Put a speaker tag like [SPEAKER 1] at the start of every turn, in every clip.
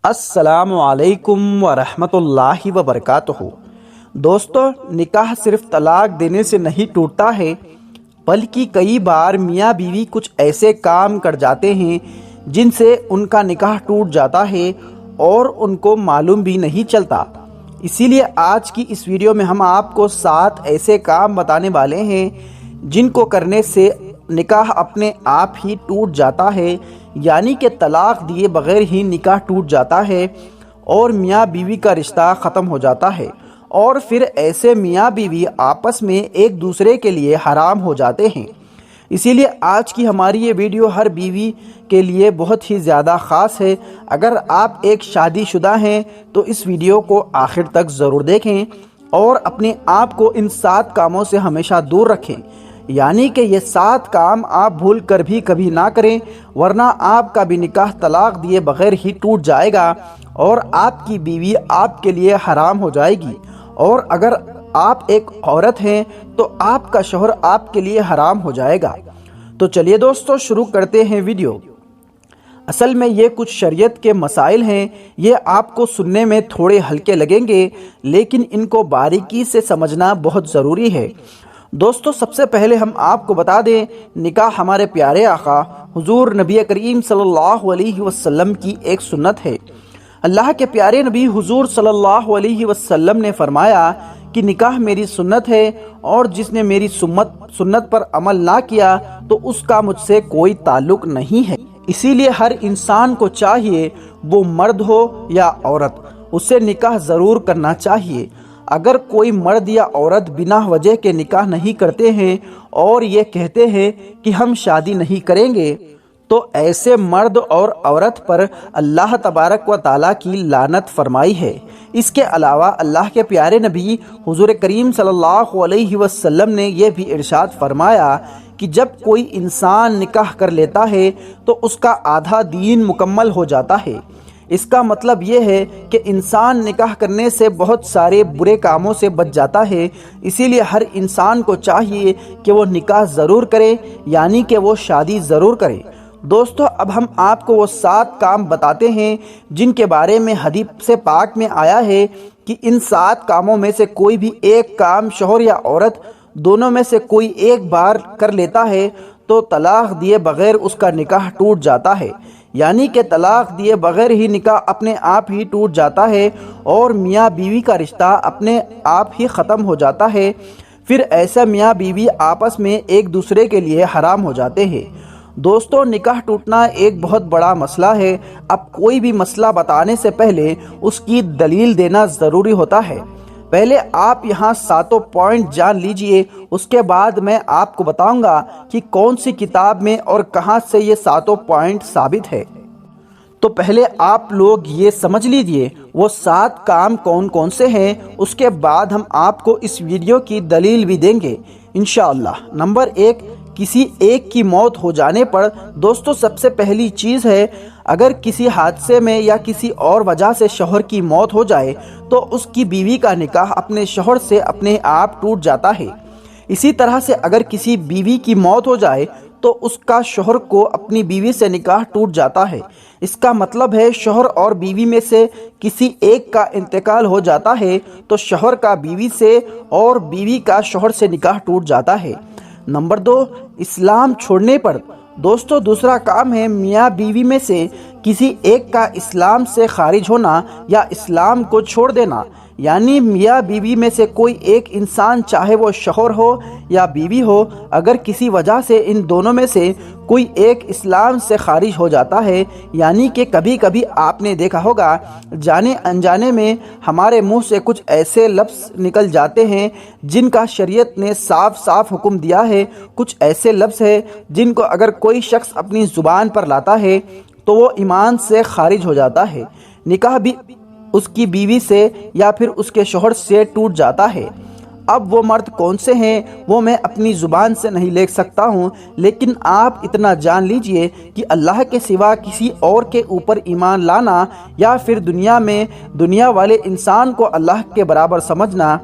[SPEAKER 1] السلام علیکم ورحمۃ اللہ وبرکاتہ۔ دوستو، نکاح صرف طلاق دینے سے نہیں ٹوٹتا ہے، بلکہ کئی بار میاں بیوی کچھ ایسے کام کر جاتے ہیں جن سے ان کا نکاح ٹوٹ جاتا ہے اور ان کو معلوم بھی نہیں چلتا۔ اسی لیے آج کی اس ویڈیو میں ہم آپ کو 7 ایسے کام بتانے والے ہیں جن کو کرنے سے نکاح اپنے آپ ہی ٹوٹ جاتا ہے، یعنی کہ طلاق دیے بغیر ہی نکاح ٹوٹ جاتا ہے اور میاں بیوی کا رشتہ ختم ہو جاتا ہے، اور پھر ایسے میاں بیوی آپس میں ایک دوسرے کے لیے حرام ہو جاتے ہیں۔ اسی لیے آج کی ہماری یہ ویڈیو ہر بیوی کے لیے بہت ہی زیادہ خاص ہے۔ اگر آپ ایک شادی شدہ ہیں تو اس ویڈیو کو آخر تک ضرور دیکھیں اور اپنے آپ کو ان 7 کاموں سے ہمیشہ دور رکھیں، یعنی کہ یہ 7 کام آپ بھول کر بھی کبھی نہ کریں، ورنہ آپ کا بھی نکاح طلاق دیے بغیر ہی ٹوٹ جائے گا اور آپ کی بیوی آپ کے لیے حرام ہو جائے گی، اور اگر آپ ایک عورت ہیں تو آپ کا شوہر آپ کے لیے حرام ہو جائے گا۔ تو چلیے دوستو، شروع کرتے ہیں ویڈیو۔ اصل میں یہ کچھ شریعت کے مسائل ہیں، یہ آپ کو سننے میں تھوڑے ہلکے لگیں گے لیکن ان کو باریکی سے سمجھنا بہت ضروری ہے۔ دوستو، سب سے پہلے ہم آپ کو بتا دیں، نکاح ہمارے پیارے آقا حضور نبی کریم صلی اللہ علیہ وسلم کی ایک سنت ہے۔ اللہ کے پیارے نبی حضور صلی اللہ علیہ وسلم نے فرمایا کہ نکاح میری سنت ہے، اور جس نے میری سنت پر عمل نہ کیا تو اس کا مجھ سے کوئی تعلق نہیں ہے۔ اسی لیے ہر انسان کو چاہیے، وہ مرد ہو یا عورت، اسے نکاح ضرور کرنا چاہیے۔ اگر کوئی مرد یا عورت بنا وجہ کے نکاح نہیں کرتے ہیں اور یہ کہتے ہیں کہ ہم شادی نہیں کریں گے، تو ایسے مرد اور عورت پر اللہ تبارک و تعالیٰ کی لعنت فرمائی ہے۔ اس کے علاوہ اللہ کے پیارے نبی حضور کریم صلی اللہ علیہ وسلم نے یہ بھی ارشاد فرمایا کہ جب کوئی انسان نکاح کر لیتا ہے تو اس کا آدھا دین مکمل ہو جاتا ہے۔ اس کا مطلب یہ ہے کہ انسان نکاح کرنے سے بہت سارے برے کاموں سے بچ جاتا ہے۔ اسی لیے ہر انسان کو چاہیے کہ وہ نکاح ضرور کرے، یعنی کہ وہ شادی ضرور کرے۔ دوستو، اب ہم آپ کو وہ 7 کام بتاتے ہیں جن کے بارے میں حدیث پاک میں آیا ہے کہ ان 7 کاموں میں سے کوئی بھی ایک کام شوہر یا عورت دونوں میں سے کوئی ایک بار کر لیتا ہے تو طلاق دیے بغیر اس کا نکاح ٹوٹ جاتا ہے، یعنی کہ طلاق دیے بغیر ہی نکاح اپنے آپ ہی ٹوٹ جاتا ہے اور میاں بیوی کا رشتہ اپنے آپ ہی ختم ہو جاتا ہے۔ پھر ایسا میاں بیوی آپس میں ایک دوسرے کے لیے حرام ہو جاتے ہیں۔ دوستو، نکاح ٹوٹنا ایک بہت بڑا مسئلہ ہے۔ اب کوئی بھی مسئلہ بتانے سے پہلے اس کی دلیل دینا ضروری ہوتا ہے۔ پہلے آپ یہاں 7 پوائنٹ جان لیجئے، اس کے بعد میں آپ کو بتاؤں گا کہ کون سی کتاب میں اور کہاں سے یہ 7 پوائنٹ ثابت ہے۔ تو پہلے آپ لوگ یہ سمجھ لیجئے وہ 7 کام کون کون سے ہیں، اس کے بعد ہم آپ کو اس ویڈیو کی دلیل بھی دیں گے انشاءاللہ۔ نمبر 1، کسی ایک کی موت ہو جانے پر۔ دوستو، سب سے پہلی چیز ہے، اگر کسی حادثے میں یا کسی اور وجہ سے شوہر کی موت ہو جائے تو اس کی بیوی کا نکاح اپنے شوہر سے اپنے آپ ٹوٹ جاتا ہے۔ اسی طرح سے اگر کسی بیوی کی موت ہو جائے تو اس کا شوہر کو اپنی بیوی سے نکاح ٹوٹ جاتا ہے۔ اس کا مطلب ہے شوہر اور بیوی میں سے کسی ایک کا انتقال ہو جاتا ہے تو شوہر کا بیوی سے اور بیوی کا شوہر سے نکاح ٹوٹ جاتا ہے۔ نمبر 2، اسلام چھوڑنے پر۔ دوستو، دوسرا کام ہے میاں بیوی میں سے کسی ایک کا اسلام سے خارج ہونا یا اسلام کو چھوڑ دینا، یعنی میاں بیوی میں سے کوئی ایک انسان، چاہے وہ شوہر ہو یا بیوی ہو، اگر کسی وجہ سے ان دونوں میں سے کوئی ایک اسلام سے خارج ہو جاتا ہے، یعنی کہ کبھی کبھی آپ نے دیکھا ہوگا جانے انجانے میں ہمارے منہ سے کچھ ایسے لفظ نکل جاتے ہیں جن کا شریعت نے صاف صاف حکم دیا ہے۔ کچھ ایسے لفظ ہیں جن کو اگر کوئی شخص اپنی زبان پر لاتا ہے تو وہ ایمان سے خارج ہو جاتا ہے، نکاح بھی اس کی بیوی سے یا پھر اس کے شوہر سے ٹوٹ جاتا ہے۔ اب وہ مرد کون سے ہیں وہ میں اپنی زبان سے نہیں لکھ سکتا ہوں، لیکن آپ اتنا جان لیجئے کہ اللہ کے سوا کسی اور کے اوپر ایمان لانا یا پھر دنیا والے انسان کو اللہ کے برابر سمجھنا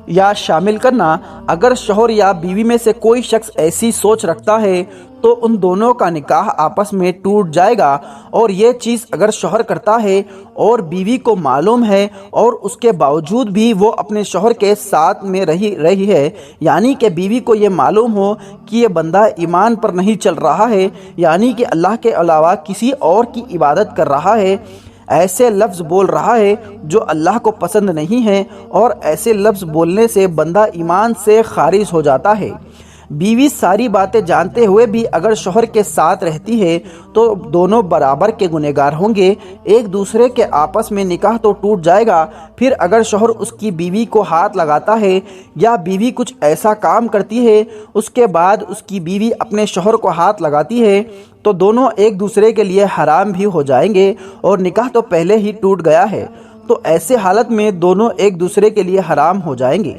[SPEAKER 1] یا شامل کرنا، اگر شوہر یا بیوی میں سے کوئی شخص ایسی سوچ رکھتا ہے تو ان دونوں کا نکاح آپس میں ٹوٹ جائے گا۔ اور یہ چیز اگر شوہر کرتا ہے اور بیوی کو معلوم ہے اور اس کے باوجود بھی وہ اپنے شوہر کے ساتھ میں رہی ہے، یعنی کہ بیوی کو یہ معلوم ہو کہ یہ بندہ ایمان پر نہیں چل رہا ہے، یعنی کہ اللہ کے علاوہ کسی اور کی عبادت کر رہا ہے، ایسے لفظ بول رہا ہے جو اللہ کو پسند نہیں ہے، اور ایسے لفظ بولنے سے بندہ ایمان سے خارج ہو جاتا ہے۔ بیوی ساری باتیں جانتے ہوئے بھی اگر شوہر کے ساتھ رہتی ہے تو دونوں برابر کے گنہگار ہوں گے، ایک دوسرے کے آپس میں نکاح تو ٹوٹ جائے گا۔ پھر اگر شوہر اس کی بیوی کو ہاتھ لگاتا ہے یا بیوی کچھ ایسا کام کرتی ہے اس کے بعد اس کی بیوی اپنے شوہر کو ہاتھ لگاتی ہے تو دونوں ایک دوسرے کے لیے حرام بھی ہو جائیں گے، اور نکاح تو پہلے ہی ٹوٹ گیا ہے، تو ایسے حالت میں دونوں ایک دوسرے کے لیے حرام ہو جائیں گے۔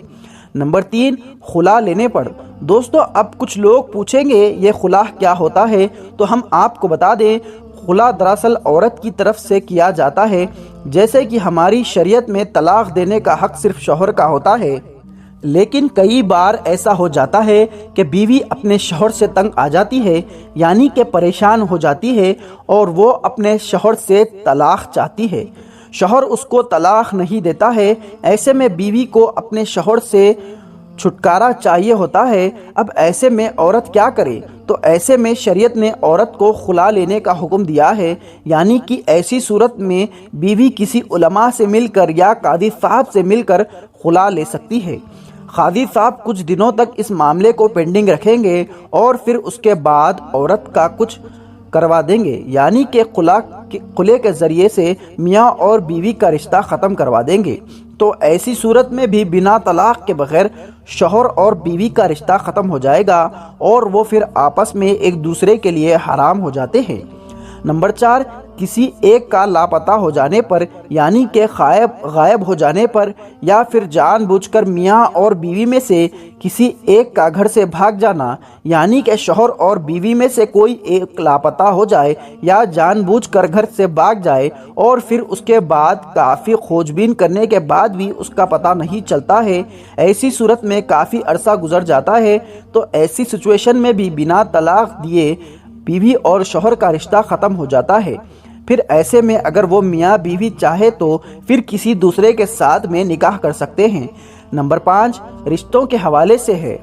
[SPEAKER 1] نمبر 3، خلا لینے پر۔ دوستو اب کچھ لوگ پوچھیں گے یہ خلا کیا ہوتا ہے، تو ہم آپ کو بتا دیں خلا دراصل عورت کی طرف سے کیا جاتا ہے، جیسے کہ ہماری شریعت میں طلاق دینے کا حق صرف شوہر کا ہوتا ہے، لیکن کئی بار ایسا ہو جاتا ہے کہ بیوی اپنے شوہر سے تنگ آ جاتی ہے، یعنی کہ پریشان ہو جاتی ہے اور وہ اپنے شوہر سے طلاق چاہتی ہے، شوہر اس کو طلاق نہیں دیتا ہے، ایسے میں بیوی کو اپنے شوہر سے چھٹکارا چاہیے ہوتا ہے۔ اب ایسے میں عورت کیا کرے؟ تو ایسے میں شریعت نے عورت کو خلا لینے کا حکم دیا ہے، یعنی کہ ایسی صورت میں بیوی کسی علماء سے مل کر یا قاضی صاحب سے مل کر خلا لے سکتی ہے۔ قاضی صاحب کچھ دنوں تک اس معاملے کو پینڈنگ رکھیں گے اور پھر اس کے بعد عورت کا کچھ کروا دیں گے، یعنی کہ خلے کے ذریعے سے میاں اور بیوی کا رشتہ ختم کروا دیں گے۔ تو ایسی صورت میں بھی بنا طلاق کے بغیر شوہر اور بیوی کا رشتہ ختم ہو جائے گا اور وہ پھر آپس میں ایک دوسرے کے لیے حرام ہو جاتے ہیں۔ نمبر 4، کسی ایک کا لاپتہ ہو جانے پر، یعنی کہ غائب ہو جانے پر، یا پھر جان بوجھ کر میاں اور بیوی میں سے کسی ایک کا گھر سے بھاگ جانا، یعنی کہ شوہر اور بیوی میں سے کوئی ایک لاپتہ ہو جائے یا جان بوجھ کر گھر سے بھاگ جائے اور پھر اس کے بعد کافی کھوج بین کرنے کے بعد بھی اس کا پتہ نہیں چلتا ہے، ایسی صورت میں کافی عرصہ گزر جاتا ہے، تو ایسی سچویشن میں بھی بنا طلاق دیے بیوی اور شوہر کا رشتہ ختم ہو جاتا ہے۔ پھر ایسے میں اگر وہ میاں بیوی چاہے تو پھر کسی دوسرے کے ساتھ میں نکاح کر سکتے ہیں۔ نمبر 5، رشتوں کے حوالے سے ہے۔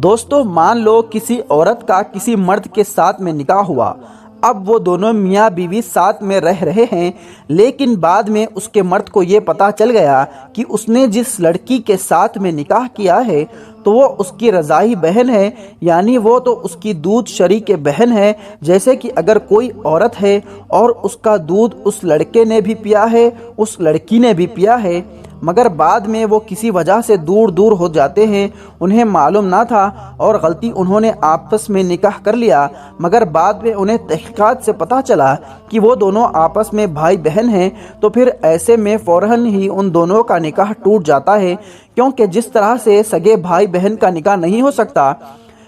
[SPEAKER 1] دوستو مان لو کسی عورت کا کسی مرد کے ساتھ میں نکاح ہوا، اب وہ دونوں میاں بیوی ساتھ میں رہ رہے ہیں، لیکن بعد میں اس کے مرد کو یہ پتہ چل گیا کہ اس نے جس لڑکی کے ساتھ میں نکاح کیا ہے تو وہ اس کی رضاعی بہن ہے، یعنی وہ تو اس کی دودھ شریک بہن ہے۔ جیسے کہ اگر کوئی عورت ہے اور اس کا دودھ اس لڑکے نے بھی پیا ہے، اس لڑکی نے بھی پیا ہے، مگر بعد میں وہ کسی وجہ سے دور ہو جاتے ہیں، انہیں معلوم نہ تھا اور غلطی انہوں نے آپس میں نکاح کر لیا، مگر بعد میں انہیں تحقیقات سے پتہ چلا کہ وہ دونوں آپس میں بھائی بہن ہیں، تو پھر ایسے میں فوراً ہی ان دونوں کا نکاح ٹوٹ جاتا ہے، کیونکہ جس طرح سے سگے بھائی بہن کا نکاح نہیں ہو سکتا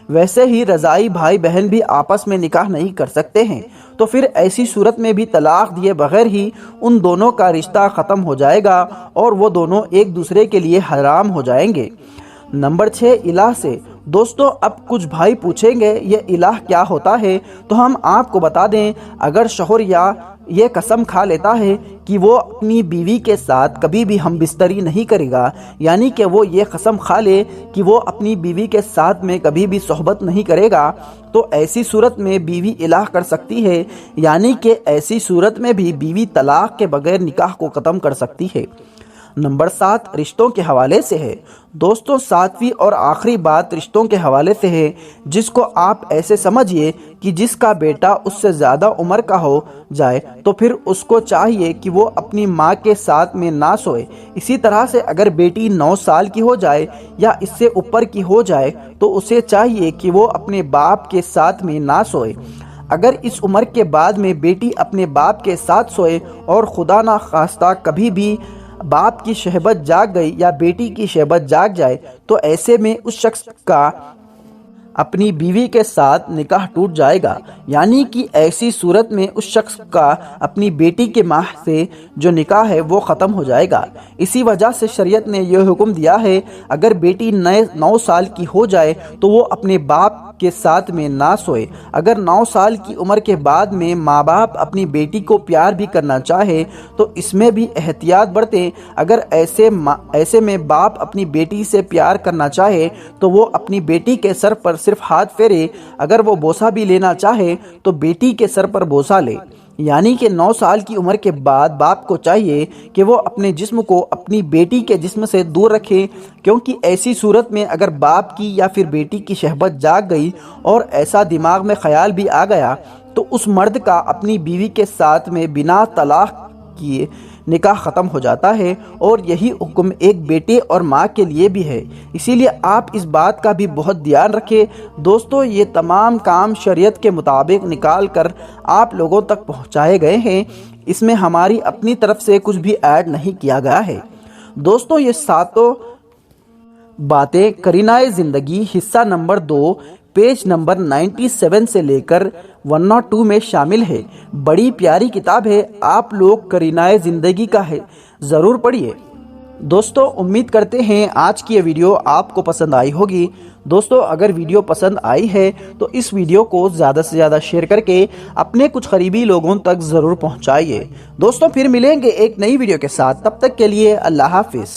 [SPEAKER 1] ویسے ہی رضاعی بھائی بہن بھی آپس میں نکاح نہیں کر سکتے ہیں، تو پھر ایسی صورت میں بھی طلاق دیے بغیر ہی ان دونوں کا رشتہ ختم ہو جائے گا اور وہ دونوں ایک دوسرے کے لیے حرام ہو جائیں گے۔ نمبر 6، الہ سے۔ دوستو اب کچھ بھائی پوچھیں گے یہ الہ کیا ہوتا ہے، تو ہم آپ کو بتا دیں اگر شوہر یا یہ قسم کھا لیتا ہے کہ وہ اپنی بیوی کے ساتھ کبھی بھی ہم بستری نہیں کرے گا، یعنی کہ وہ یہ قسم کھا لے کہ وہ اپنی بیوی کے ساتھ میں کبھی بھی صحبت نہیں کرے گا، تو ایسی صورت میں بیوی الہ کر سکتی ہے، یعنی کہ ایسی صورت میں بھی بیوی طلاق کے بغیر نکاح کو ختم کر سکتی ہے۔ نمبر 7، رشتوں کے حوالے سے ہے۔ دوستو 7ویں اور آخری بات رشتوں کے حوالے سے ہے، جس کو آپ ایسے سمجھیے کہ جس کا بیٹا اس سے زیادہ عمر کا ہو جائے تو پھر اس کو چاہیے کہ وہ اپنی ماں کے ساتھ میں نہ سوئے، اسی طرح سے اگر بیٹی 9 سال کی ہو جائے یا اس سے اوپر کی ہو جائے تو اسے چاہیے کہ وہ اپنے باپ کے ساتھ میں نہ سوئے۔ اگر اس عمر کے بعد میں بیٹی اپنے باپ کے ساتھ سوئے اور خدا نخواستہ کبھی بھی باپ کی شہبت جاگ گئی یا بیٹی کی شہبت جاگ جائے تو ایسے میں اس شخص کا اپنی بیوی کے ساتھ نکاح ٹوٹ جائے گا، یعنی کہ ایسی صورت میں اس شخص کا اپنی بیٹی کے ماہ سے جو نکاح ہے وہ ختم ہو جائے گا۔ اسی وجہ سے شریعت نے یہ حکم دیا ہے اگر بیٹی 9 سال کی ہو جائے تو وہ اپنے باپ کے ساتھ میں نہ سوئے۔ اگر 9 سال کی عمر کے بعد میں ماں باپ اپنی بیٹی کو پیار بھی کرنا چاہے تو اس میں بھی احتیاط برتیں۔ اگر ایسے میں باپ اپنی بیٹی سے پیار کرنا چاہے تو وہ اپنی بیٹی کے سر پر صرف ہاتھ پھیرے، اگر وہ بوسہ بھی لینا چاہے تو بیٹی کے سر پر بوسہ لے، یعنی کہ 9 سال کی عمر کے بعد باپ کو چاہیے کہ وہ اپنے جسم کو اپنی بیٹی کے جسم سے دور رکھے، کیونکہ ایسی صورت میں اگر باپ کی یا پھر بیٹی کی شہوت جاگ گئی اور ایسا دماغ میں خیال بھی آ گیا تو اس مرد کا اپنی بیوی کے ساتھ میں بنا طلاق کیے نکاح ختم ہو جاتا ہے، اور یہی حکم ایک بیٹے اور ماں کے لیے بھی ہے۔ اسی لیے آپ اس بات کا بھی بہت دھیان رکھیں۔ دوستو، یہ تمام کام شریعت کے مطابق نکال کر آپ لوگوں تک پہنچائے گئے ہیں، اس میں ہماری اپنی طرف سے کچھ بھی ایڈ نہیں کیا گیا ہے۔ دوستو، یہ ساتوں باتیں قرینہ زندگی حصہ نمبر 2 پیج نمبر 97 سے لے کر 102 میں شامل ہے۔ بڑی پیاری کتاب ہے، آپ لوگ قرینہ زندگی کا ہے ضرور پڑھیے۔ دوستو، امید کرتے ہیں آج کی یہ ویڈیو آپ کو پسند آئی ہوگی۔ دوستو، اگر ویڈیو پسند آئی ہے تو اس ویڈیو کو زیادہ سے زیادہ شیئر کر کے اپنے کچھ قریبی لوگوں تک ضرور پہنچائیے۔ دوستو، پھر ملیں گے ایک نئی ویڈیو کے ساتھ، تب تک کے لیے اللہ حافظ۔